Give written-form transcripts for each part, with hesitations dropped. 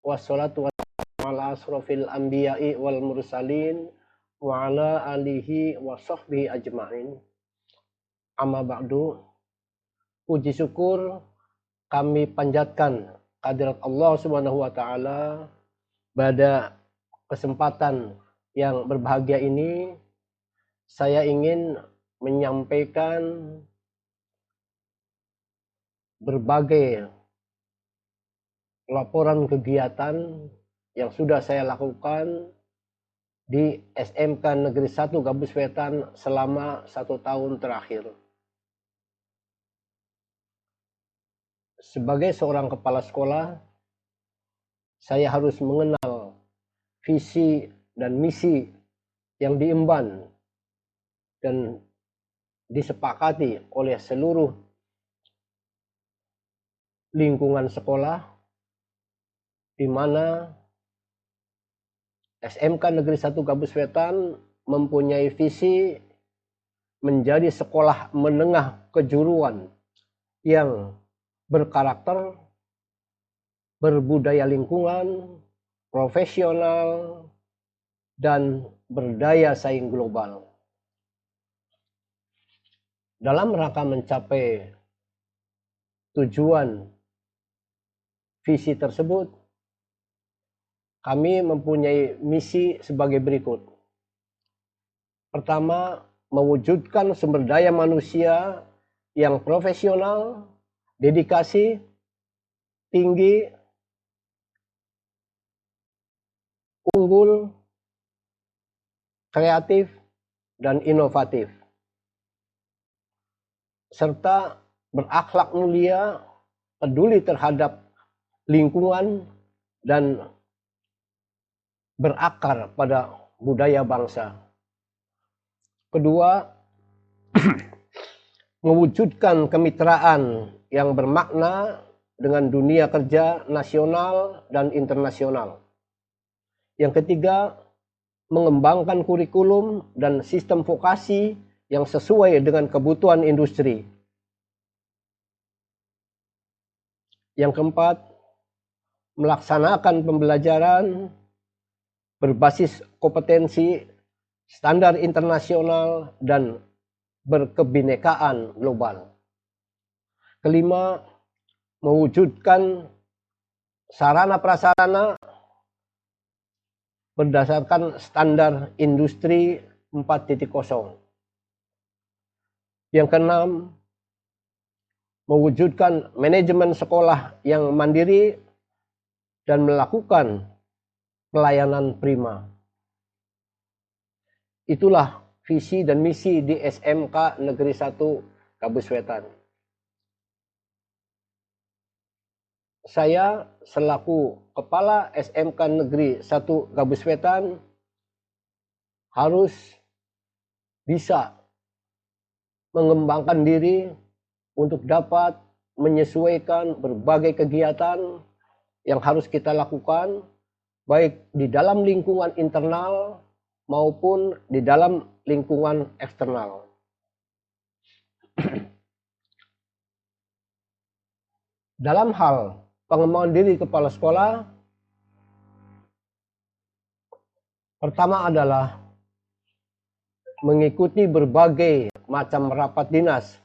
wassalatu wassalamu ala asrofil anbiya'i wal mursalin wa ala alihi wa sahbihi ajma'in. Amma ba'du. Puji syukur kami panjatkan kehadirat Allah Subhanahu wa taala pada kesempatan yang berbahagia ini. Saya ingin menyampaikan berbagai laporan kegiatan yang sudah saya lakukan di SMK Negeri 1 Gambus Wetan selama 1 tahun terakhir. Sebagai seorang kepala sekolah, saya harus mengenal visi dan misi yang diemban dan disepakati oleh seluruh lingkungan sekolah, di mana SMK Negeri 1 Gambus Wetan mempunyai visi menjadi sekolah menengah kejuruan yang berkarakter, berbudaya lingkungan, profesional, dan berdaya saing global. Dalam rangka mencapai tujuan visi tersebut, kami mempunyai misi sebagai berikut. Pertama, mewujudkan sumber daya manusia yang profesional, dedikasi, tinggi, unggul, kreatif, dan inovatif, serta berakhlak mulia, peduli terhadap lingkungan, dan berakar pada budaya bangsa. Kedua, mewujudkan kemitraan yang bermakna dengan dunia kerja nasional dan internasional. Yang ketiga, mengembangkan kurikulum dan sistem vokasi yang sesuai dengan kebutuhan industri. Yang keempat, melaksanakan pembelajaran berbasis kompetensi, standar internasional, dan berkebinekaan global. Kelima, mewujudkan sarana prasarana berdasarkan standar industri 4.0. Yang keenam, mewujudkan manajemen sekolah yang mandiri dan melakukan pelayanan prima. Itulah visi dan misi di SMK Negeri 1 Gambus Wetan. Saya selaku Kepala SMK Negeri 1 Gambus Wetan harus bisa mengembangkan diri untuk dapat menyesuaikan berbagai kegiatan yang harus kita lakukan, baik di dalam lingkungan internal maupun di dalam lingkungan eksternal. Dalam hal pengembangan diri kepala sekolah, pertama adalah mengikuti berbagai macam rapat dinas,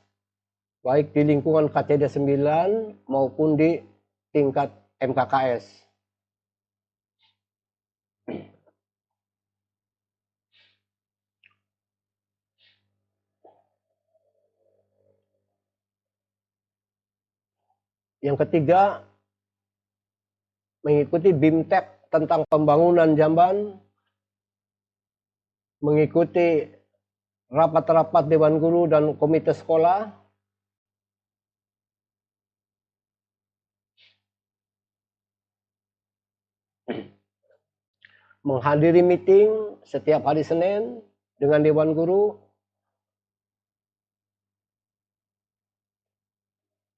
baik di lingkungan KCD 9 maupun di tingkat MKKS. Yang ketiga, mengikuti BIMTEK tentang pembangunan jamban, mengikuti rapat-rapat Dewan Guru dan Komite Sekolah, menghadiri meeting setiap hari Senin dengan Dewan Guru,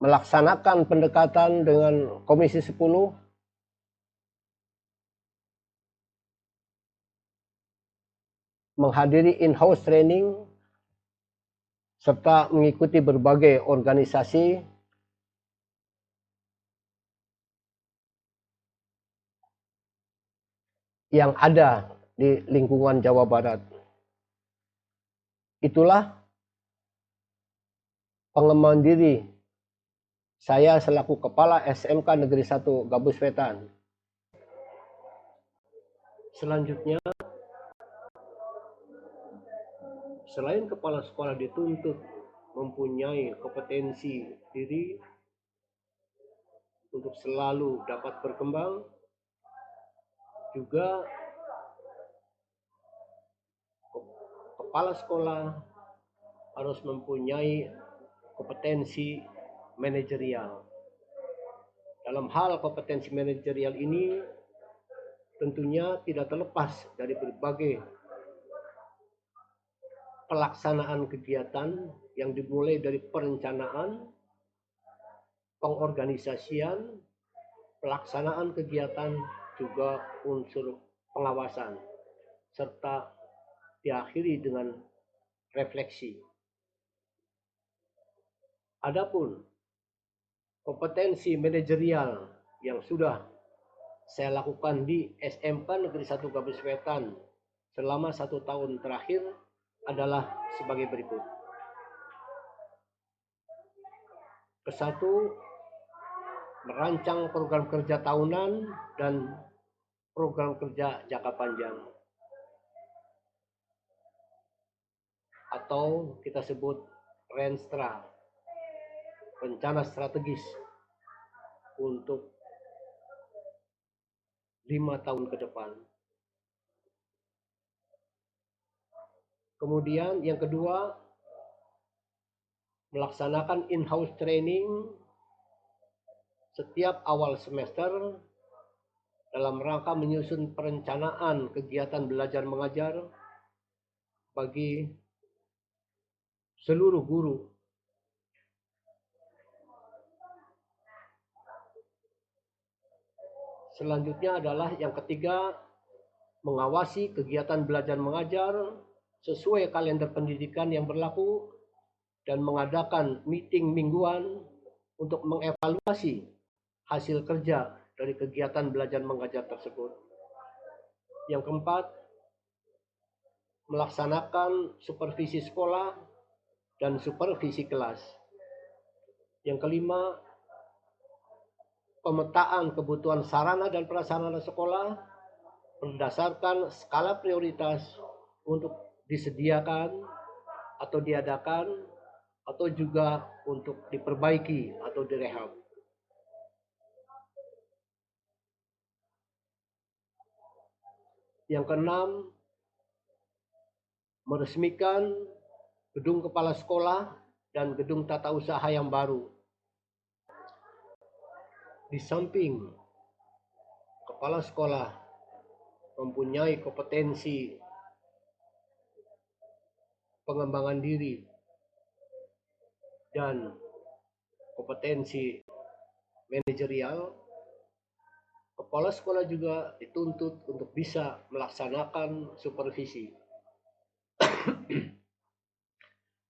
melaksanakan pendekatan dengan Komisi 10, menghadiri in-house training, serta mengikuti berbagai organisasi yang ada di lingkungan Jawa Barat. Itulah pengembangan diri saya selaku Kepala SMK Negeri 1 Gabus Wetan. Selanjutnya, selain kepala sekolah dituntut mempunyai kompetensi diri untuk selalu dapat berkembang, juga kepala sekolah harus mempunyai kompetensi manajerial. Dalam hal kompetensi manajerial ini tentunya tidak terlepas dari berbagai pelaksanaan kegiatan yang dimulai dari perencanaan, pengorganisasian, pelaksanaan kegiatan, juga unsur pengawasan, serta diakhiri dengan refleksi. Adapun kompetensi manajerial yang sudah saya lakukan di SMK Negeri 1 Gabus Wetan selama 1 tahun terakhir adalah sebagai berikut. Kesatu, merancang program kerja tahunan dan program kerja jangka panjang, atau kita sebut RENSTRA, rencana strategis untuk 5 tahun ke depan. Kemudian yang kedua, melaksanakan in-house training setiap awal semester dalam rangka menyusun perencanaan kegiatan belajar mengajar bagi seluruh guru. Selanjutnya adalah yang ketiga, mengawasi kegiatan belajar mengajar sesuai kalender pendidikan yang berlaku dan mengadakan meeting mingguan untuk mengevaluasi hasil kerja dari kegiatan belajar mengajar tersebut. Yang keempat, melaksanakan supervisi sekolah dan supervisi kelas. Yang kelima, pemetaan kebutuhan sarana dan prasarana sekolah berdasarkan skala prioritas untuk disediakan atau diadakan atau juga untuk diperbaiki atau direhab. Yang keenam, meresmikan gedung kepala sekolah dan gedung tata usaha yang baru. Di samping kepala sekolah mempunyai kompetensi pengembangan diri dan kompetensi manajerial, kepala sekolah juga dituntut untuk bisa melaksanakan supervisi.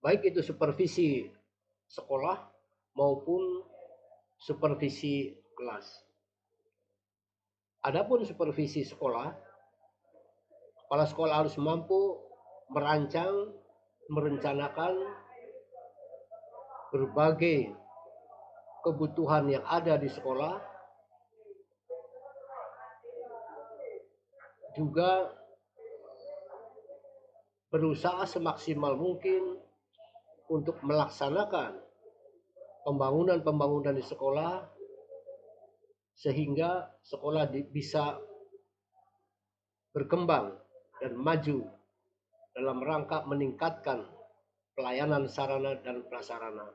Baik itu supervisi sekolah maupun supervisi kelas. Adapun supervisi sekolah, kepala sekolah harus mampu merancang, merencanakan berbagai kebutuhan yang ada di sekolah, juga berusaha semaksimal mungkin untuk melaksanakan pembangunan-pembangunan di sekolah sehingga sekolah bisa berkembang dan maju dalam rangka meningkatkan pelayanan sarana dan prasarana.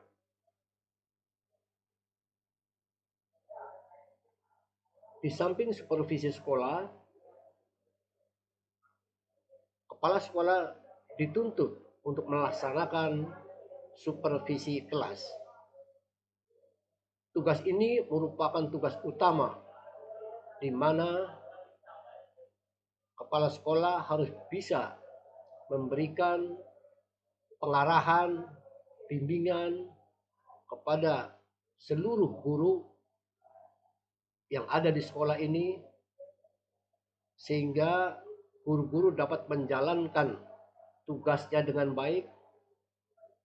Di samping supervisi sekolah, kepala sekolah dituntut untuk melaksanakan supervisi kelas. Tugas ini merupakan tugas utama di mana kepala sekolah harus bisa memberikan pengarahan, bimbingan kepada seluruh guru yang ada di sekolah ini sehingga guru-guru dapat menjalankan tugasnya dengan baik,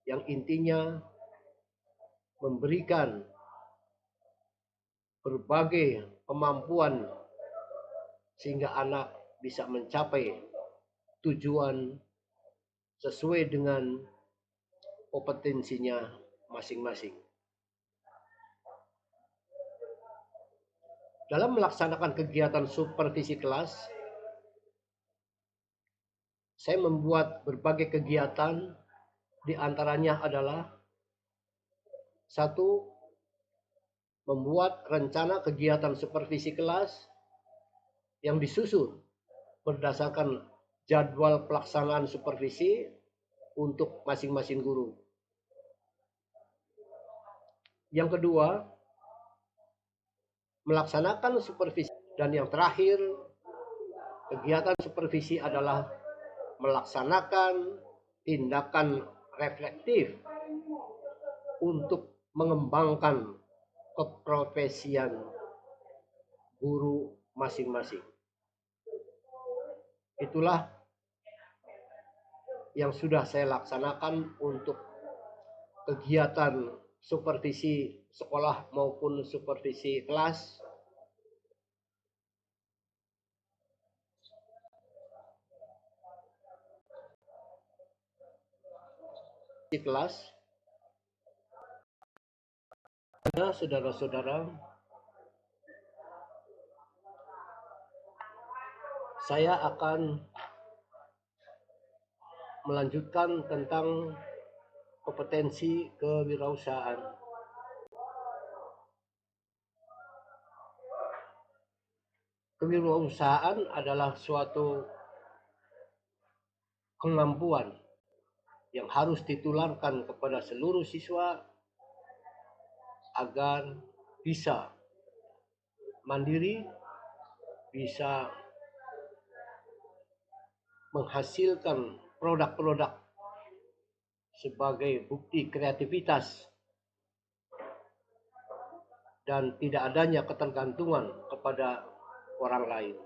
yang intinya memberikan berbagai kemampuan sehingga anak bisa mencapai tujuan sesuai dengan kompetensinya masing-masing. Dalam melaksanakan kegiatan supervisi kelas, saya membuat berbagai kegiatan, di antaranya adalah: satu, membuat rencana kegiatan supervisi kelas yang disusun berdasarkan jadwal pelaksanaan supervisi untuk masing-masing guru. Yang kedua, melaksanakan supervisi. Dan yang terakhir, kegiatan supervisi adalah melaksanakan tindakan reflektif untuk mengembangkan keprofesian guru masing-masing. Itulah yang sudah saya laksanakan untuk kegiatan supervisi sekolah maupun supervisi kelas. Di kelas, saudara-saudara, saya akan melanjutkan tentang kompetensi kewirausahaan. Kewirausahaan adalah suatu kemampuan yang harus ditularkan kepada seluruh siswa agar bisa mandiri, bisa menghasilkan produk-produk sebagai bukti kreativitas dan tidak adanya ketergantungan kepada orang lain.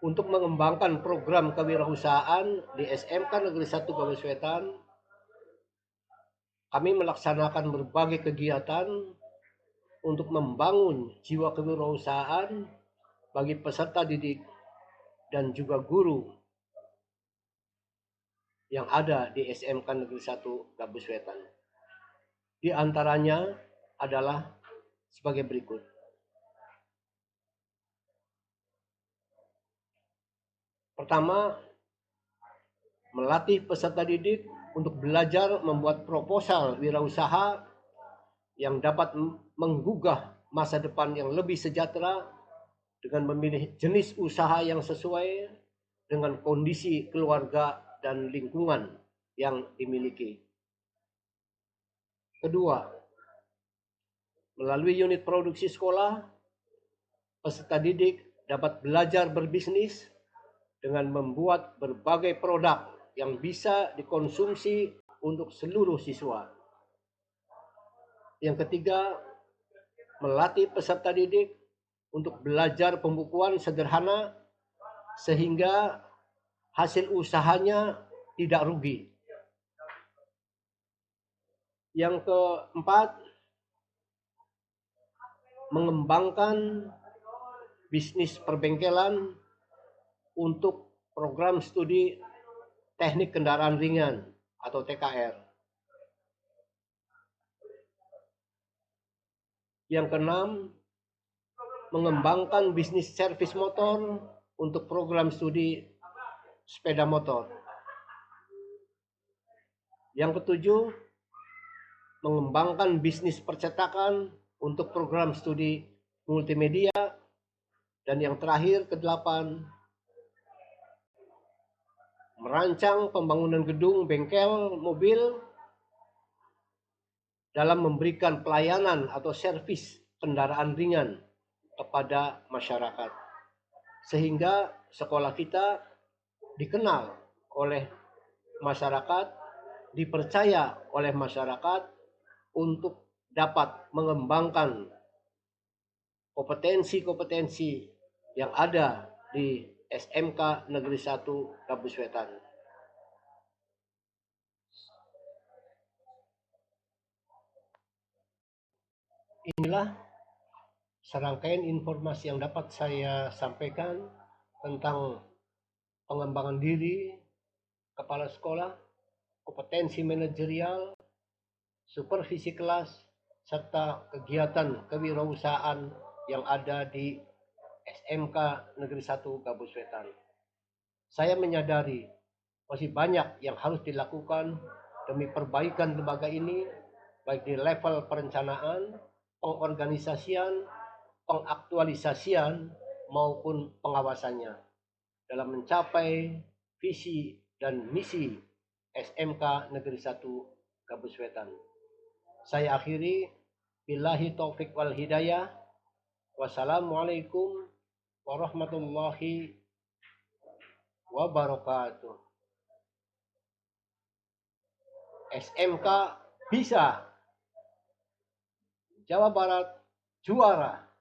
Untuk mengembangkan program kewirausahaan di SMK Negeri 1 Gambus Wetan, kami melaksanakan berbagai kegiatan untuk membangun jiwa kewirausahaan bagi peserta didik dan juga guru yang ada di SMK Negeri 1 Gambus Wetan. Di antaranya adalah sebagai berikut. Pertama, melatih peserta didik untuk belajar membuat proposal wirausaha yang dapat menggugah masa depan yang lebih sejahtera dengan memilih jenis usaha yang sesuai dengan kondisi keluarga dan lingkungan yang dimiliki. Kedua, melalui unit produksi sekolah, peserta didik dapat belajar berbisnis dengan membuat berbagai produk yang bisa dikonsumsi untuk seluruh siswa. Yang ketiga, melatih peserta didik untuk belajar pembukuan sederhana sehingga hasil usahanya tidak rugi. Yang keempat, mengembangkan bisnis perbengkelan untuk program studi teknik kendaraan ringan atau TKR. Yang keenam, mengembangkan bisnis servis motor untuk program studi sepeda motor. Yang ketujuh, mengembangkan bisnis percetakan untuk program studi multimedia. Dan yang terakhir, kedelapan, merancang pembangunan gedung bengkel mobil dalam memberikan pelayanan atau servis kendaraan ringan kepada masyarakat, sehingga sekolah kita dikenal oleh masyarakat, dipercaya oleh masyarakat untuk dapat mengembangkan kompetensi-kompetensi yang ada di SMK Negeri 1 Gabus Wetan. Inilah serangkaian informasi yang dapat saya sampaikan tentang pengembangan diri kepala sekolah, kompetensi manajerial, supervisi kelas, serta kegiatan kewirausahaan yang ada di SMK Negeri 1 Gabus Wetan. Saya menyadari masih banyak yang harus dilakukan demi perbaikan lembaga ini, baik di level perencanaan, pengorganisasian, pengaktualisasian, maupun pengawasannya dalam mencapai visi dan misi SMK Negeri 1 Gabus Wetan. Saya akhiri, billahi taufik wal hidayah. Wassalamualaikum warahmatullahi wabarakatuh. SMK bisa, Jawa Barat juara.